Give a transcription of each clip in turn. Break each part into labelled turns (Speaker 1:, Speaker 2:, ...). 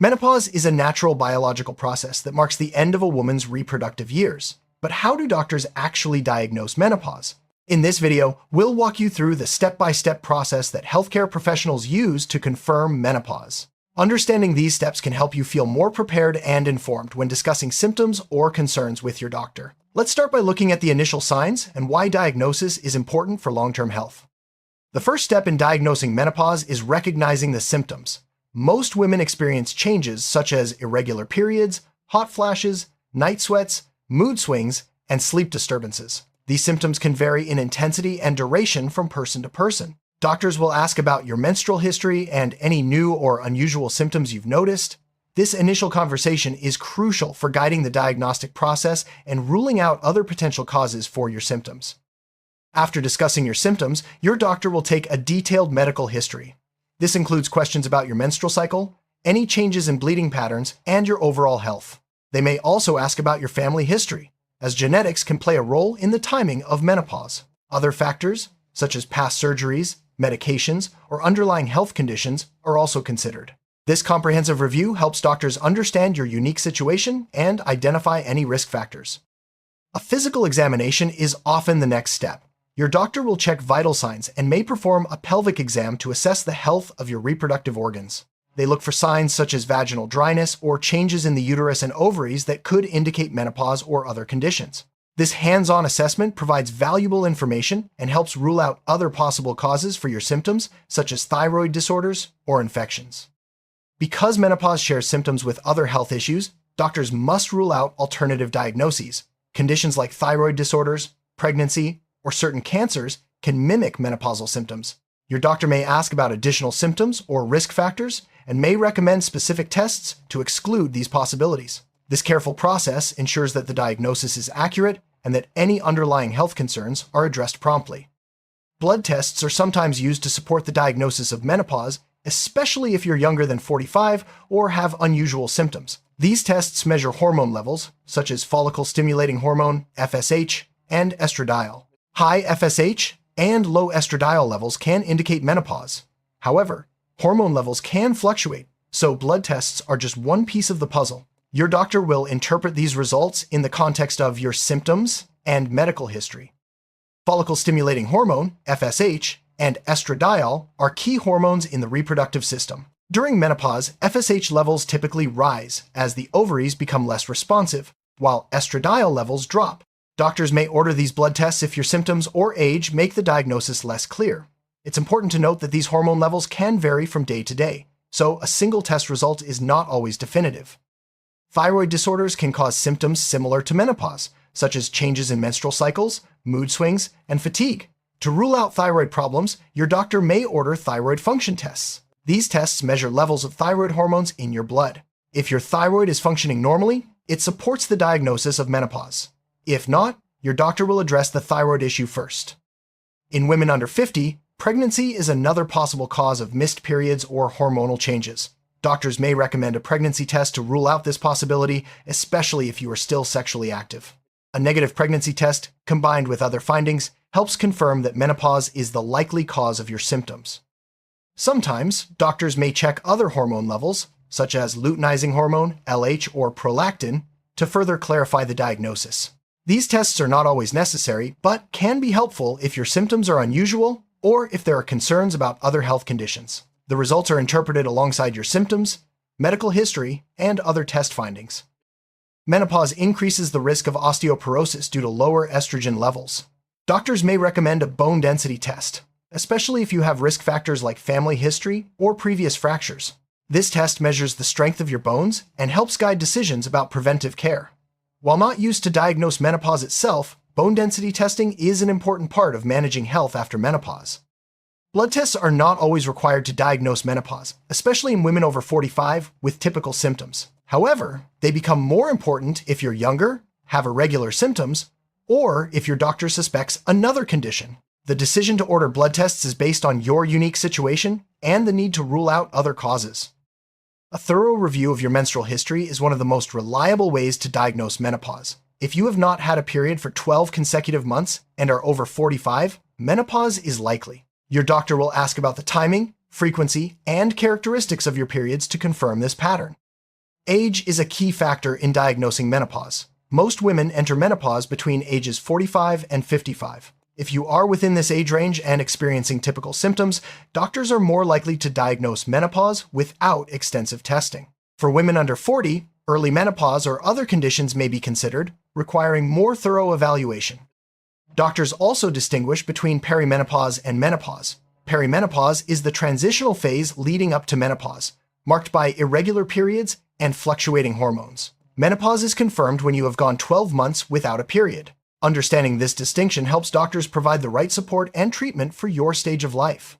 Speaker 1: Menopause is a natural biological process that marks the end of a woman's reproductive years. But how do doctors actually diagnose menopause? In this video, we'll walk you through the step-by-step process that healthcare professionals use to confirm menopause. Understanding these steps can help you feel more prepared and informed when discussing symptoms or concerns with your doctor. Let's start by looking at the initial signs and why diagnosis is important for long-term health. The first step in diagnosing menopause is recognizing the symptoms. Most women experience changes such as irregular periods, hot flashes, night sweats, mood swings, and sleep disturbances. These symptoms can vary in intensity and duration from person to person. Doctors will ask about your menstrual history and any new or unusual symptoms you've noticed. This initial conversation is crucial for guiding the diagnostic process and ruling out other potential causes for your symptoms. After discussing your symptoms, your doctor will take a detailed medical history. This includes questions about your menstrual cycle, any changes in bleeding patterns, and your overall health. They may also ask about your family history, as genetics can play a role in the timing of menopause. Other factors, such as past surgeries, medications, or underlying health conditions, are also considered. This comprehensive review helps doctors understand your unique situation and identify any risk factors. A physical examination is often the next step. Your doctor will check vital signs and may perform a pelvic exam to assess the health of your reproductive organs. They look for signs such as vaginal dryness or changes in the uterus and ovaries that could indicate menopause or other conditions. This hands-on assessment provides valuable information and helps rule out other possible causes for your symptoms, such as thyroid disorders or infections. Because menopause shares symptoms with other health issues, doctors must rule out alternative diagnoses. Conditions like thyroid disorders, pregnancy, or certain cancers can mimic menopausal symptoms. Your doctor may ask about additional symptoms or risk factors and may recommend specific tests to exclude these possibilities. This careful process ensures that the diagnosis is accurate and that any underlying health concerns are addressed promptly. Blood tests are sometimes used to support the diagnosis of menopause, especially if you're younger than 45 or have unusual symptoms. These tests measure hormone levels, such as follicle-stimulating hormone, FSH, and estradiol. High FSH and low estradiol levels can indicate menopause. However, hormone levels can fluctuate, so blood tests are just one piece of the puzzle. Your doctor will interpret these results in the context of your symptoms and medical history. Follicle-stimulating hormone, FSH, and estradiol are key hormones in the reproductive system. During menopause, FSH levels typically rise as the ovaries become less responsive, while estradiol levels drop. Doctors may order these blood tests if your symptoms or age make the diagnosis less clear. It's important to note that these hormone levels can vary from day to day, so a single test result is not always definitive. Thyroid disorders can cause symptoms similar to menopause, such as changes in menstrual cycles, mood swings, and fatigue. To rule out thyroid problems, your doctor may order thyroid function tests. These tests measure levels of thyroid hormones in your blood. If your thyroid is functioning normally, it supports the diagnosis of menopause. If not, your doctor will address the thyroid issue first. In women under 50, pregnancy is another possible cause of missed periods or hormonal changes. Doctors may recommend a pregnancy test to rule out this possibility, especially if you are still sexually active. A negative pregnancy test, combined with other findings, helps confirm that menopause is the likely cause of your symptoms. Sometimes, doctors may check other hormone levels, such as luteinizing hormone, LH, or prolactin, to further clarify the diagnosis. These tests are not always necessary, but can be helpful if your symptoms are unusual or if there are concerns about other health conditions. The results are interpreted alongside your symptoms, medical history, and other test findings. Menopause increases the risk of osteoporosis due to lower estrogen levels. Doctors may recommend a bone density test, especially if you have risk factors like family history or previous fractures. This test measures the strength of your bones and helps guide decisions about preventive care. While not used to diagnose menopause itself, bone density testing is an important part of managing health after menopause. Blood tests are not always required to diagnose menopause, especially in women over 45 with typical symptoms. However, they become more important if you're younger, have irregular symptoms, or if your doctor suspects another condition. The decision to order blood tests is based on your unique situation and the need to rule out other causes. A thorough review of your menstrual history is one of the most reliable ways to diagnose menopause. If you have not had a period for 12 consecutive months and are over 45, menopause is likely. Your doctor will ask about the timing, frequency, and characteristics of your periods to confirm this pattern. Age is a key factor in diagnosing menopause. Most women enter menopause between ages 45 and 55. If you are within this age range and experiencing typical symptoms, doctors are more likely to diagnose menopause without extensive testing. For women under 40, early menopause or other conditions may be considered, requiring more thorough evaluation. Doctors also distinguish between perimenopause and menopause. Perimenopause is the transitional phase leading up to menopause, marked by irregular periods and fluctuating hormones. Menopause is confirmed when you have gone 12 months without a period. Understanding this distinction helps doctors provide the right support and treatment for your stage of life.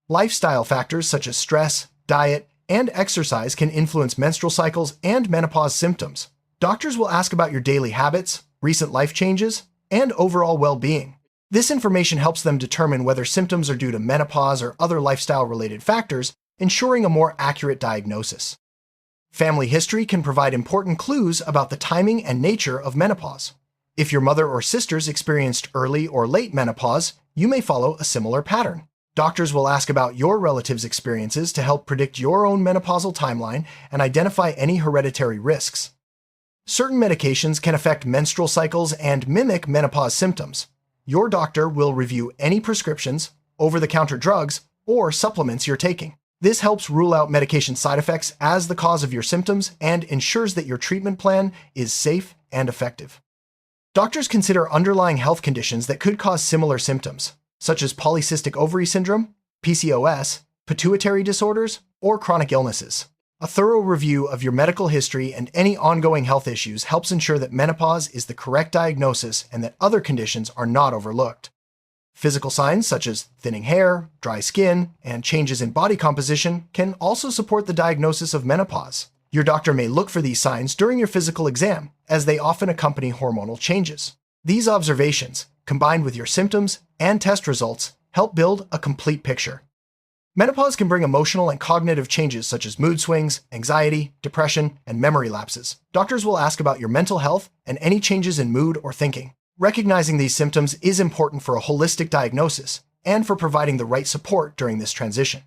Speaker 1: Lifestyle factors such as stress, diet, and exercise can influence menstrual cycles and menopause symptoms. Doctors will ask about your daily habits, recent life changes, and overall well-being. This information helps them determine whether symptoms are due to menopause or other lifestyle-related factors, ensuring a more accurate diagnosis. Family history can provide important clues about the timing and nature of menopause. If your mother or sisters experienced early or late menopause, you may follow a similar pattern. Doctors will ask about your relatives' experiences to help predict your own menopausal timeline and identify any hereditary risks. Certain medications can affect menstrual cycles and mimic menopause symptoms. Your doctor will review any prescriptions, over-the-counter drugs, or supplements you're taking. This helps rule out medication side effects as the cause of your symptoms and ensures that your treatment plan is safe and effective. Doctors consider underlying health conditions that could cause similar symptoms, such as polycystic ovary syndrome, PCOS, pituitary disorders, or chronic illnesses. A thorough review of your medical history and any ongoing health issues helps ensure that menopause is the correct diagnosis and that other conditions are not overlooked. Physical signs such as thinning hair, dry skin, and changes in body composition can also support the diagnosis of menopause. Your doctor may look for these signs during your physical exam, as they often accompany hormonal changes. These observations, combined with your symptoms and test results, help build a complete picture. Menopause can bring emotional and cognitive changes such as mood swings, anxiety, depression, and memory lapses. Doctors will ask about your mental health and any changes in mood or thinking. Recognizing these symptoms is important for a holistic diagnosis and for providing the right support during this transition.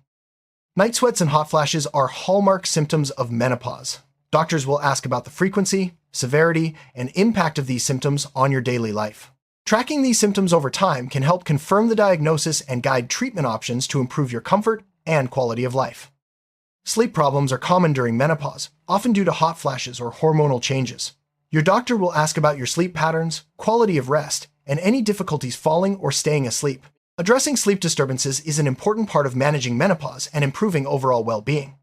Speaker 1: Night sweats and hot flashes are hallmark symptoms of menopause. Doctors will ask about the frequency, severity, and impact of these symptoms on your daily life. Tracking these symptoms over time can help confirm the diagnosis and guide treatment options to improve your comfort and quality of life. Sleep problems are common during menopause, often due to hot flashes or hormonal changes. Your doctor will ask about your sleep patterns, quality of rest, and any difficulties falling or staying asleep. Addressing sleep disturbances is an important part of managing menopause and improving overall well-being.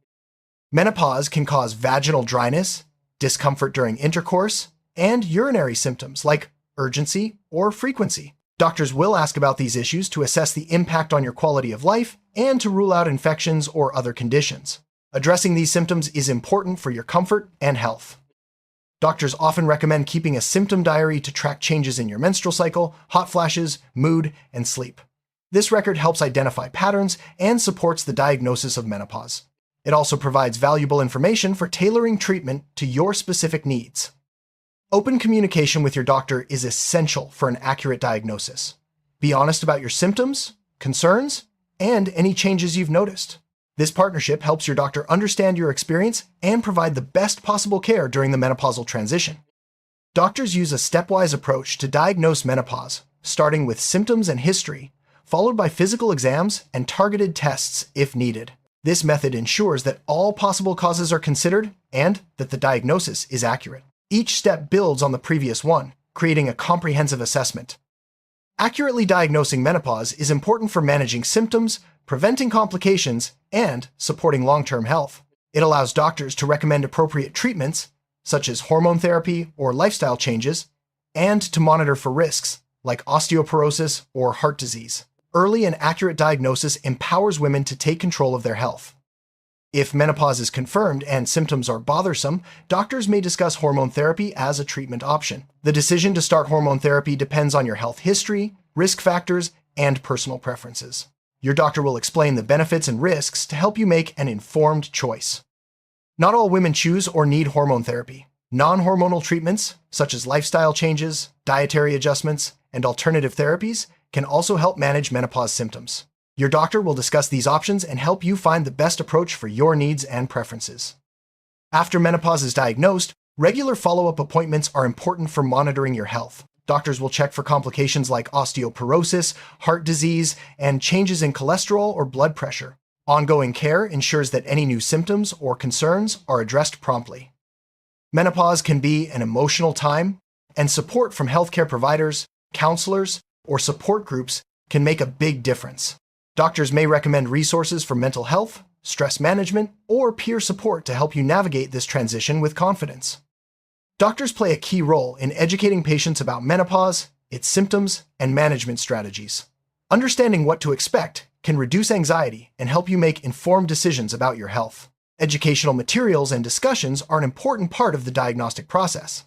Speaker 1: Menopause can cause vaginal dryness, discomfort during intercourse, and urinary symptoms like urgency or frequency. Doctors will ask about these issues to assess the impact on your quality of life and to rule out infections or other conditions. Addressing these symptoms is important for your comfort and health. Doctors often recommend keeping a symptom diary to track changes in your menstrual cycle, hot flashes, mood, and sleep. This record helps identify patterns and supports the diagnosis of menopause. It also provides valuable information for tailoring treatment to your specific needs. Open communication with your doctor is essential for an accurate diagnosis. Be honest about your symptoms, concerns, and any changes you've noticed. This partnership helps your doctor understand your experience and provide the best possible care during the menopausal transition. Doctors use a stepwise approach to diagnose menopause, starting with symptoms and history, followed by physical exams and targeted tests if needed. This method ensures that all possible causes are considered and that the diagnosis is accurate. Each step builds on the previous one, creating a comprehensive assessment. Accurately diagnosing menopause is important for managing symptoms, preventing complications, and supporting long-term health. It allows doctors to recommend appropriate treatments, such as hormone therapy or lifestyle changes, and to monitor for risks, like osteoporosis or heart disease. Early and accurate diagnosis empowers women to take control of their health. If menopause is confirmed and symptoms are bothersome, doctors may discuss hormone therapy as a treatment option. The decision to start hormone therapy depends on your health history, risk factors, and personal preferences. Your doctor will explain the benefits and risks to help you make an informed choice. Not all women choose or need hormone therapy. Non-hormonal treatments, such as lifestyle changes, dietary adjustments, and alternative therapies, can also help manage menopause symptoms. Your doctor will discuss these options and help you find the best approach for your needs and preferences. After menopause is diagnosed, regular follow-up appointments are important for monitoring your health. Doctors will check for complications like osteoporosis, heart disease, and changes in cholesterol or blood pressure. Ongoing care ensures that any new symptoms or concerns are addressed promptly. Menopause can be an emotional time, and support from healthcare providers, counselors, or support groups can make a big difference. Doctors may recommend resources for mental health, stress management, or peer support to help you navigate this transition with confidence. Doctors play a key role in educating patients about menopause, its symptoms, and management strategies. Understanding what to expect can reduce anxiety and help you make informed decisions about your health. Educational materials and discussions are an important part of the diagnostic process.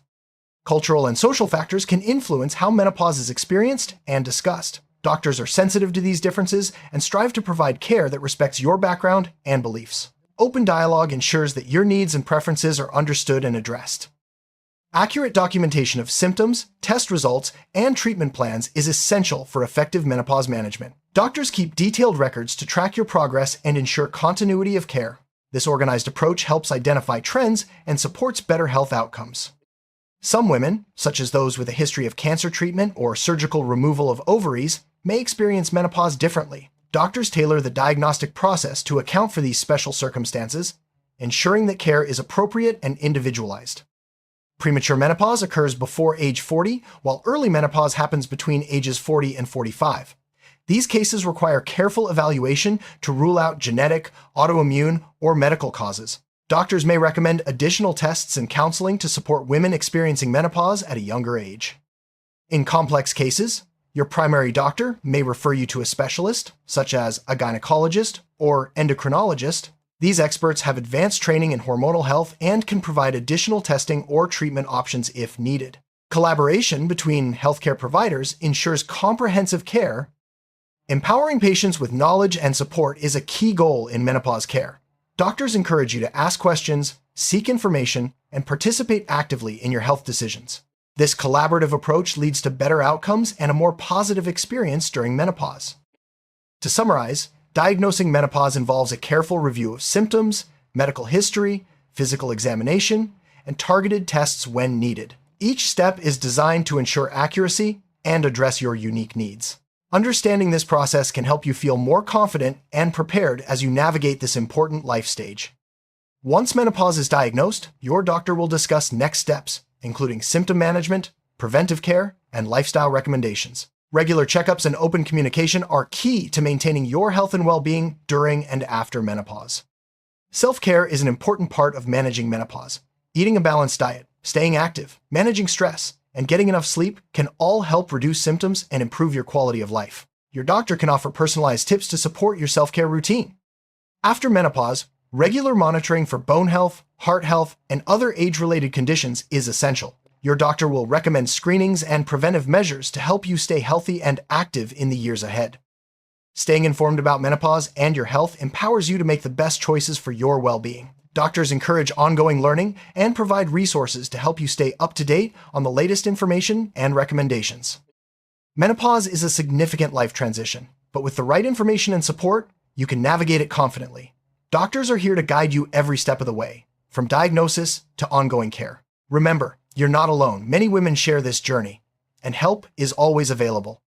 Speaker 1: Cultural and social factors can influence how menopause is experienced and discussed. Doctors are sensitive to these differences and strive to provide care that respects your background and beliefs. Open dialogue ensures that your needs and preferences are understood and addressed. Accurate documentation of symptoms, test results, and treatment plans is essential for effective menopause management. Doctors keep detailed records to track your progress and ensure continuity of care. This organized approach helps identify trends and supports better health outcomes. Some women, such as those with a history of cancer treatment or surgical removal of ovaries, may experience menopause differently. Doctors tailor the diagnostic process to account for these special circumstances, ensuring that care is appropriate and individualized. Premature menopause occurs before age 40, while early menopause happens between ages 40 and 45. These cases require careful evaluation to rule out genetic, autoimmune, or medical causes. Doctors may recommend additional tests and counseling to support women experiencing menopause at a younger age. In complex cases, your primary doctor may refer you to a specialist, such as a gynecologist or endocrinologist. These experts have advanced training in hormonal health and can provide additional testing or treatment options if needed. Collaboration between healthcare providers ensures comprehensive care. Empowering patients with knowledge and support is a key goal in menopause care. Doctors encourage you to ask questions, seek information, and participate actively in your health decisions. This collaborative approach leads to better outcomes and a more positive experience during menopause. To summarize, diagnosing menopause involves a careful review of symptoms, medical history, physical examination, and targeted tests when needed. Each step is designed to ensure accuracy and address your unique needs. Understanding this process can help you feel more confident and prepared as you navigate this important life stage. Once menopause is diagnosed, your doctor will discuss next steps, including symptom management, preventive care, and lifestyle recommendations. Regular checkups and open communication are key to maintaining your health and well-being during and after menopause. Self-care is an important part of managing menopause. Eating a balanced diet, staying active, managing stress, and getting enough sleep can all help reduce symptoms and improve your quality of life. Your doctor can offer personalized tips to support your self-care routine. After menopause, regular monitoring for bone health, heart health, and other age-related conditions is essential. Your doctor will recommend screenings and preventive measures to help you stay healthy and active in the years ahead. Staying informed about menopause and your health empowers you to make the best choices for your well-being. Doctors encourage ongoing learning and provide resources to help you stay up to date on the latest information and recommendations. Menopause is a significant life transition, but with the right information and support, you can navigate it confidently. Doctors are here to guide you every step of the way, from diagnosis to ongoing care. Remember, you're not alone. Many women share this journey, and help is always available.